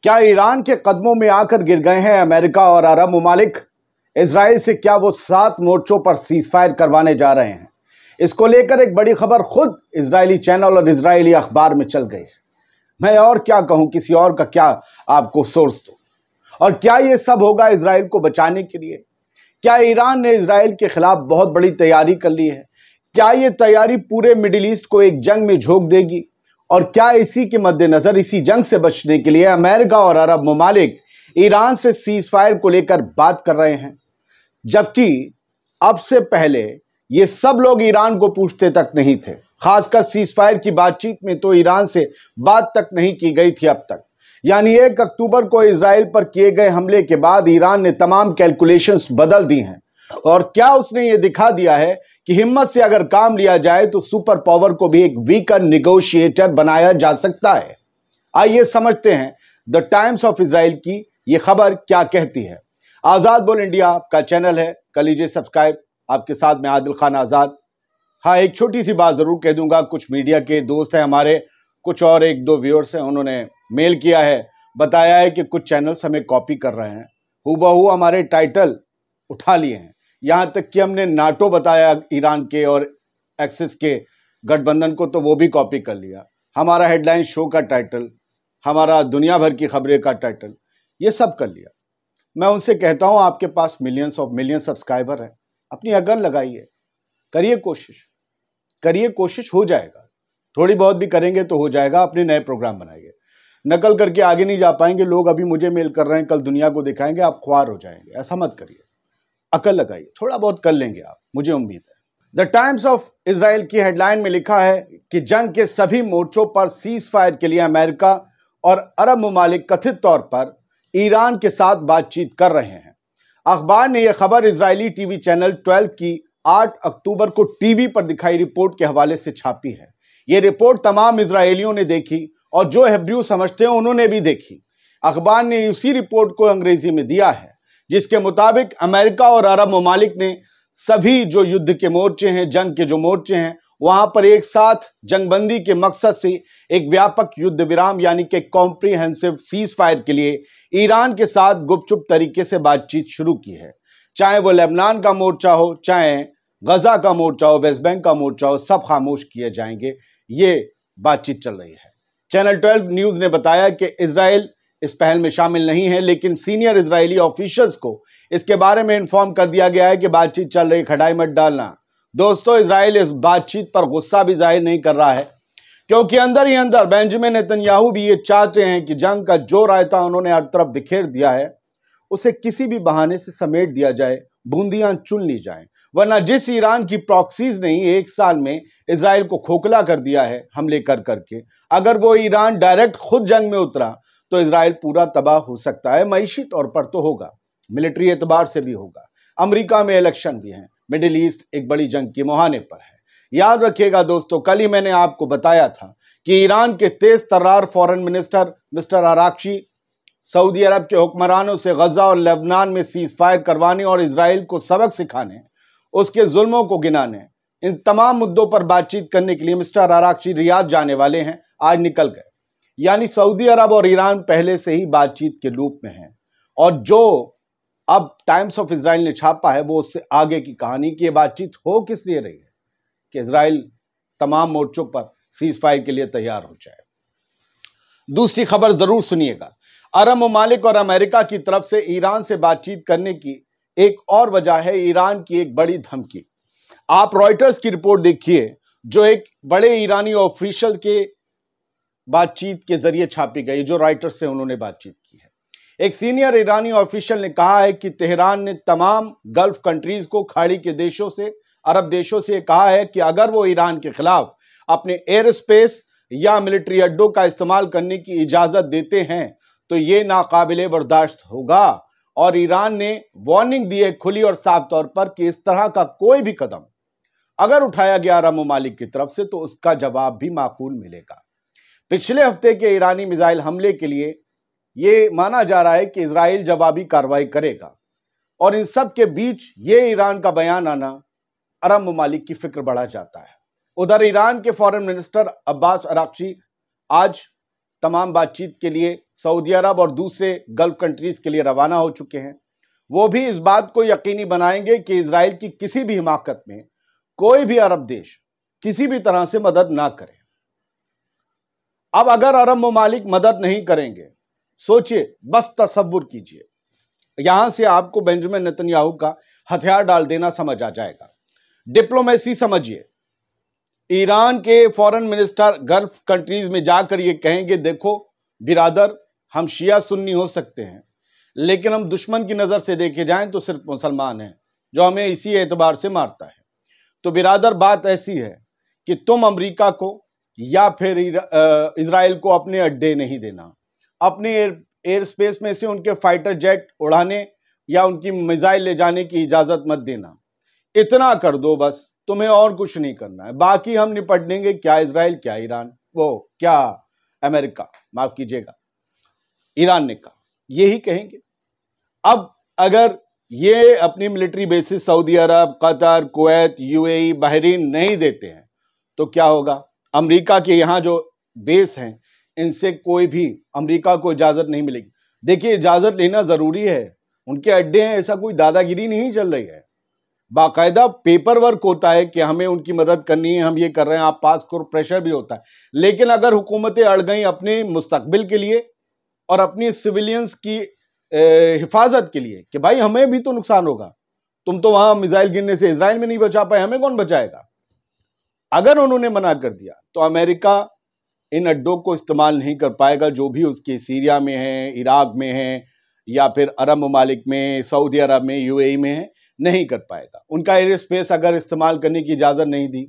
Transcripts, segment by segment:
क्या ईरान के कदमों में आकर गिर गए हैं अमेरिका और अरब ममालिक? इजराइल से क्या वो 7 मोर्चों पर सीजफायर करवाने जा रहे हैं? इसको लेकर एक बड़ी खबर खुद इजरायली चैनल और इजरायली अखबार में चल गई। मैं और क्या कहूं, किसी और का क्या आपको सोर्स दूं? और क्या ये सब होगा इजराइल को बचाने के लिए? क्या ईरान ने इजराइल के खिलाफ बहुत बड़ी तैयारी कर ली है? क्या ये तैयारी पूरे मिडिल ईस्ट को एक जंग में झोंक देगी? और क्या इसी के मद्देनजर, इसी जंग से बचने के लिए अमेरिका और अरब ममालिक ईरान से सीजफायर को लेकर बात कर रहे हैं? जबकि अब से पहले ये सब लोग ईरान को पूछते तक नहीं थे। खासकर सीजफायर की बातचीत में तो ईरान से बात तक नहीं की गई थी अब तक। यानी 1 अक्टूबर को इजराइल पर किए गए हमले के बाद ईरान ने तमाम कैलकुलेशंस बदल दी हैं। और क्या उसने ये दिखा दिया है कि हिम्मत से अगर काम लिया जाए तो सुपर पावर को भी एक वीकर निगोशिएटर बनाया जा सकता है। आइए समझते हैं द टाइम्स ऑफ इजराइल की ये खबर क्या कहती है। आजाद बोल इंडिया आपका चैनल है, कर लीजिए सब्सक्राइब। आपके साथ में आदिल खान आजाद। हाँ, एक छोटी सी बात जरूर कह दूंगा, कुछ मीडिया के दोस्त हैं हमारे, कुछ और 1-2 व्यूअर्स हैं, उन्होंने मेल किया है, बताया है कि कुछ चैनल्स हमें कॉपी कर रहे हैं, हूबहू हमारे टाइटल उठा लिए हैं। यहां तक कि हमने नाटो बताया ईरान के और एक्सिस के गठबंधन को, तो वो भी कॉपी कर लिया। हमारा हेडलाइन शो का टाइटल, हमारा दुनिया भर की खबरें का टाइटल, ये सब कर लिया। मैं उनसे कहता हूं, आपके पास मिलियन सब्सक्राइबर हैं, अपनी अकल लगाइए, करिए कोशिश, हो जाएगा। थोड़ी बहुत भी करेंगे तो हो जाएगा। अपने नए प्रोग्राम बनाइए, नकल करके आगे नहीं जा पाएंगे। लोग अभी मुझे मेल कर रहे हैं, कल दुनिया को दिखाएंगे, आप ख्वार हो जाएंगे। ऐसा मत करिए, अकल लगाइए, थोड़ा बहुत कर लेंगे आप, मुझे उम्मीद है। द टाइम्स ऑफ इजराइल की हेडलाइन में लिखा है कि जंग के सभी मोर्चों पर सीज फायर के लिए अमेरिका और अरब ममालिक कथित तौर पर ईरान के साथ बातचीत कर रहे हैं। अखबार ने यह खबर इजरायली टीवी चैनल 12 की 8 अक्टूबर को टीवी पर दिखाई रिपोर्ट के हवाले से छापी है। यह रिपोर्ट तमाम इजरायलियों ने देखी और जो हिब्रू समझते हैं उन्होंने भी देखी। अखबार ने उसी रिपोर्ट को अंग्रेजी में दिया है, जिसके मुताबिक अमेरिका और अरब ममालिक ने सभी जो युद्ध के मोर्चे हैं, जंग के जो मोर्चे हैं, वहां पर एक साथ जंगबंदी के मकसद से एक व्यापक युद्ध विराम यानी कि कॉम्प्रिहेंसिव सीज फायर के लिए ईरान के साथ गुपचुप तरीके से बातचीत शुरू की है। चाहे वो लेबनान का मोर्चा हो, चाहे गजा का मोर्चा हो, वेस्ट बैंक का मोर्चा हो, सब खामोश किए जाएंगे। ये बातचीत चल रही है। चैनल 12 न्यूज ने बताया कि इजराइल इस पहल में शामिल नहीं है, लेकिन सीनियर इजरायली ऑफिशियल्स को इसके बारे में इन्फॉर्म कर दिया गया है कि बातचीत चल रही, खटाई मत डालना। दोस्तों, इजराइल इस बातचीत पर गुस्सा भी जाहिर नहीं कर रहा है, क्योंकि अंदर ही अंदर बेंजामिन नेतन्याहू भी ये चाहते हैं कि जंग का जो रायता उन्होंने हर तरफ बिखेर दिया है, उसे किसी भी बहाने से समेट दिया जाए, बूंदियां चुन ली जाएं। वरना जिस ईरान की प्रॉक्सीज ने 1 साल में इजराइल को खोखला कर दिया है हमले कर करके, अगर वो ईरान डायरेक्ट खुद जंग में उतरा तो इजराइल पूरा तबाह हो सकता है। मईशी तौर पर तो होगा, मिलिट्री एतबार से भी होगा। अमेरिका में इलेक्शन भी हैं, मिडिल ईस्ट एक बड़ी जंग के मुहाने पर है। याद रखिएगा दोस्तों, कल ही मैंने आपको बताया था कि ईरान के तेज तर्रार foreign minister mister Araghchi Saudi अरब के हुक्मरानों से गजा और लेबनान में सीज फायर करवाने और इजराइल को सबक सिखाने, उसके जुल्मों को गिनाने, इन तमाम मुद्दों पर बातचीत करने के लिए मिस्टर अराक्ची रियाद जाने वाले हैं। आज निकल गए। यानी सऊदी अरब और ईरान पहले से ही बातचीत के लूप में हैं। और जो अब टाइम्स ऑफ इजराइल ने छापा है वो उससे आगे की कहानी की। बातचीत हो किस लिए रही है कि इजराइल तमाम मोर्चों पर सीज फायर के लिए तैयार हो जाए। दूसरी खबर जरूर सुनिएगा। अरब ममालिक और अमेरिका की तरफ से ईरान से बातचीत करने की एक और वजह है ईरान की एक बड़ी धमकी। आप रॉयटर्स की रिपोर्ट देखिए, जो एक बड़े ईरानी ऑफिशियल के बातचीत के जरिए छापी गई, जो रॉयटर्स से उन्होंने बातचीत की है। एक सीनियर ईरानी ऑफिशियल ने कहा है कि तेहरान ने तमाम गल्फ कंट्रीज को, खाड़ी के देशों से, अरब देशों से कहा है कि अगर वो ईरान के खिलाफ अपने एयर स्पेस या मिलिट्री अड्डों का इस्तेमाल करने की इजाजत देते हैं तो ये नाकाबिले बर्दाश्त होगा। और ईरान ने वार्निंग दी है खुली और साफ तौर पर कि इस तरह का कोई भी कदम अगर उठाया गया अरब ममालिक की तरफ से तो उसका जवाब भी माकूल मिलेगा। पिछले हफ्ते के ईरानी मिसाइल हमले के लिए यह माना जा रहा है कि इजराइल जवाबी कार्रवाई करेगा। और इन सब के बीच ये ईरान का बयान आना अरब ममालिक की फिक्र बढ़ा जाता है। उधर ईरान के फॉरेन मिनिस्टर अब्बास अराक्ची आज तमाम बातचीत के लिए सऊदी अरब और दूसरे गल्फ कंट्रीज के लिए रवाना हो चुके हैं। वो भी इस बात को यकीनी बनाएंगे कि इजराइल की किसी भी हिमाकत में कोई भी अरब देश किसी भी तरह से मदद ना करे। अब अगर अरब ममालिक मदद नहीं करेंगे, सोचिए, बस तसव्वुर कीजिए, यहां से आपको बेंजामिन नेतन्याहू का हथियार डाल देना समझ आ जाएगा। डिप्लोमेसी समझिए, ईरान के फॉरेन मिनिस्टर गल्फ कंट्रीज में जाकर ये कहेंगे, देखो बिरादर, हम शिया सुन्नी हो सकते हैं, लेकिन हम दुश्मन की नजर से देखे जाएं तो सिर्फ मुसलमान हैं जो हमें इसी एतबार से मारता है। तो बिरादर, बात ऐसी है कि तुम अमेरिका को या फिर इजराइल को अपने अड्डे नहीं देना, अपने एयर स्पेस में से उनके फाइटर जेट उड़ाने या उनकी मिसाइल ले जाने की इजाजत मत देना। इतना कर दो बस, तुम्हें और कुछ नहीं करना है, बाकी हम निपट लेंगे। क्या इजराइल, क्या ईरान, वो क्या अमेरिका, माफ कीजिएगा, ईरान ने कहा, यही कहेंगे। अब अगर ये अपनी मिलिट्री बेसिस सऊदी अरब, कतर, कुवैत, यूएई, बहरीन नहीं देते हैं तो क्या होगा? अमेरिका के यहां जो बेस हैं, इनसे कोई भी अमेरिका को इजाजत नहीं मिलेगी। देखिए, इजाजत लेना जरूरी है, उनके अड्डे हैं, ऐसा कोई दादागिरी नहीं चल रही है। बाकायदा पेपर वर्क होता है कि हमें उनकी मदद करनी है, हम ये कर रहे हैं, आप पास करो, प्रेशर भी होता है। लेकिन अगर हुकूमतें अड़ गई अपने मुस्तकबिल के लिए और अपनी सिविलियंस की हिफाजत के लिए कि भाई हमें भी तो नुकसान होगा, तुम तो वहां मिसाइल गिरने से इजराइल में नहीं बचा पाए, हमें कौन बचाएगा? अगर उन्होंने मना कर दिया तो अमेरिका इन अड्डों को इस्तेमाल नहीं कर पाएगा, जो भी उसके सीरिया में है, इराक में है, या फिर अरब ममालिक में, सऊदी अरब में, यूएई में है, नहीं कर पाएगा। उनका एयर स्पेस अगर इस्तेमाल करने की इजाजत नहीं दी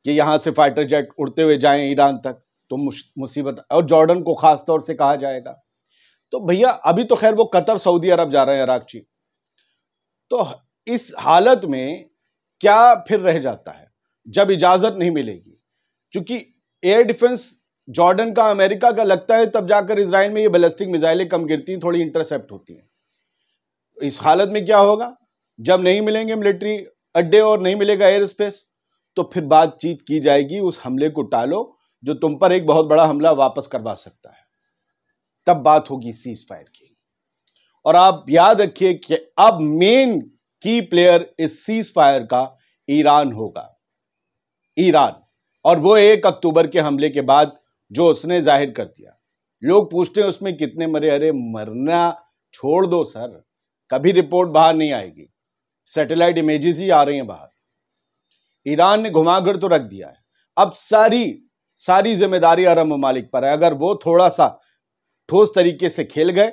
कि यहां से फाइटर जेट उड़ते हुए जाएं ईरान तक, तो मुसीबत। और जॉर्डन को खास तौर से कहा जाएगा। तो भैया, अभी तो खैर वो कतर, सऊदी अरब जा रहे हैं, इराकची। तो इस हालत में क्या फिर रह जाता है जब इजाजत नहीं मिलेगी? क्योंकि एयर डिफेंस जॉर्डन का, अमेरिका का लगता है, तब जाकर इजराइल में ये बैलिस्टिक मिसाइलें कम गिरती हैं, थोड़ी इंटरसेप्ट होती हैं। इस हालत में क्या होगा? जब नहीं मिलेंगे मिलिट्री अड्डे और नहीं मिलेगा एयर स्पेस, तो फिर बातचीत की जाएगी, उस हमले को टालो जो तुम पर एक बहुत बड़ा हमला वापस करवा सकता है। तब बात होगी सीज फायर की। और आप याद रखिए कि अब मेन की प्लेयर इस सीज फायर का ईरान होगा। ईरान, और वो 1 अक्टूबर के हमले के बाद जो उसने जाहिर कर दिया। लोग पूछते हैं उसमें कितने मरे? अरे मरना छोड़ दो सर, कभी रिपोर्ट बाहर नहीं आएगी, सैटेलाइट इमेजेस ही आ रही हैं बाहर। ईरान ने घुमाकर तो रख दिया है, अब सारी जिम्मेदारी अरब ममालिक पर है। अगर वो थोड़ा सा ठोस तरीके से खेल गए,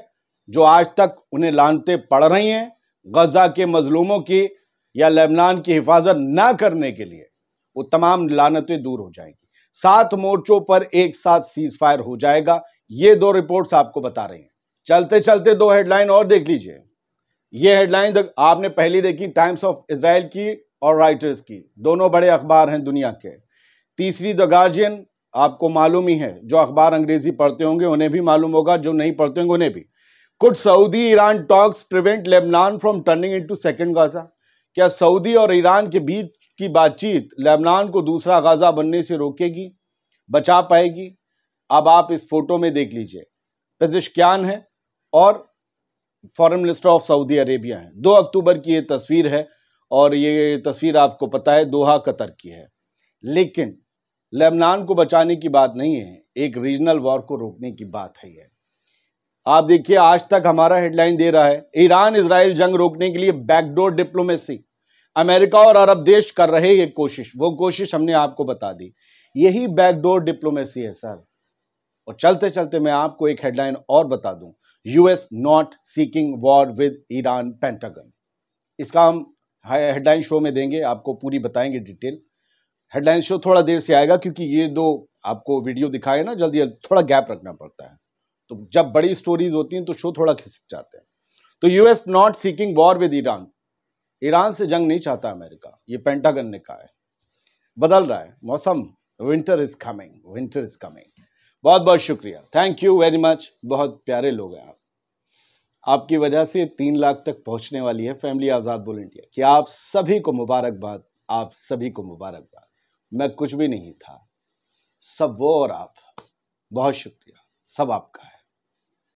जो आज तक उन्हें लानतें पड़ रही हैं गजा के मजलूमों की या लेबनान की हिफाजत ना करने के लिए, वो तमाम लानतें दूर हो जाएंगी। 7 मोर्चों पर एक साथ सीज फायर हो जाएगा। ये 2 रिपोर्ट्स आपको बता रहे हैं। चलते चलते 2 हेडलाइन और देख लीजिए। ये हेडलाइन आपने पहली देखी टाइम्स ऑफ इजराइल की और राइटर्स की, दोनों बड़े अखबार हैं दुनिया के। तीसरी द गार्जियन, आपको मालूम ही है, जो अखबार अंग्रेजी पढ़ते होंगे उन्हें भी मालूम होगा, जो नहीं पढ़ते होंगे उन्हें भी। Could Saudi Iran talks prevent Lebanon from turning into second Gaza? क्या सऊदी और ईरान के बीच की बातचीत लेबनान को दूसरा गाजा बनने से रोकेगी, बचा पाएगी? अब आप इस फोटो में देख लीजिए, पेज़ेश्कियान है और foreign minister of Saudi Arabia है। 2 अक्टूबर की ये तस्वीर है, और ये तस्वीर आपको पता है दोहा कतर की है। लेकिन लेबनान को बचाने की बात नहीं है, एक रीजनल वॉर को रोकने की बात है। ये आप देखिए, आज तक हमारा हेडलाइन दे रहा है, ईरान इजराइल जंग रोकने के लिए बैकडोर डिप्लोमेसी। अमेरिका और अरब देश कर रहे ये कोशिश, वो कोशिश हमने आपको बता दी, यही बैकडोर डिप्लोमेसी है सर। और चलते चलते मैं आपको एक हेडलाइन और बता दूं, US not seeking war with Iran, pentagon. इसका हम हेडलाइन शो में देंगे, आपको पूरी बताएंगे डिटेल। हेडलाइन शो थोड़ा देर से आएगा, क्योंकि ये 2 आपको वीडियो दिखाए ना, जल्दी थोड़ा गैप रखना पड़ता है। तो जब बड़ी स्टोरीज होती हैं तो शो थोड़ा खिसक जाते हैं। तो US not seeking war with Iran, Iran से जंग नहीं चाहता अमेरिका, ये पेंटागन ने कहा है। बदल रहा है मौसम, winter is coming, winter is coming. बहुत बहुत शुक्रिया, थैंक यू वेरी मच। बहुत प्यारे लोग हैं आप, आपकी वजह से 3 लाख तक पहुंचने वाली है फैमिली आजाद बोल इंडिया कि आप सभी को मुबारकबाद, आप सभी को मुबारकबाद। मैं कुछ भी नहीं था, सब वो और आप। बहुत शुक्रिया, सब आपका है।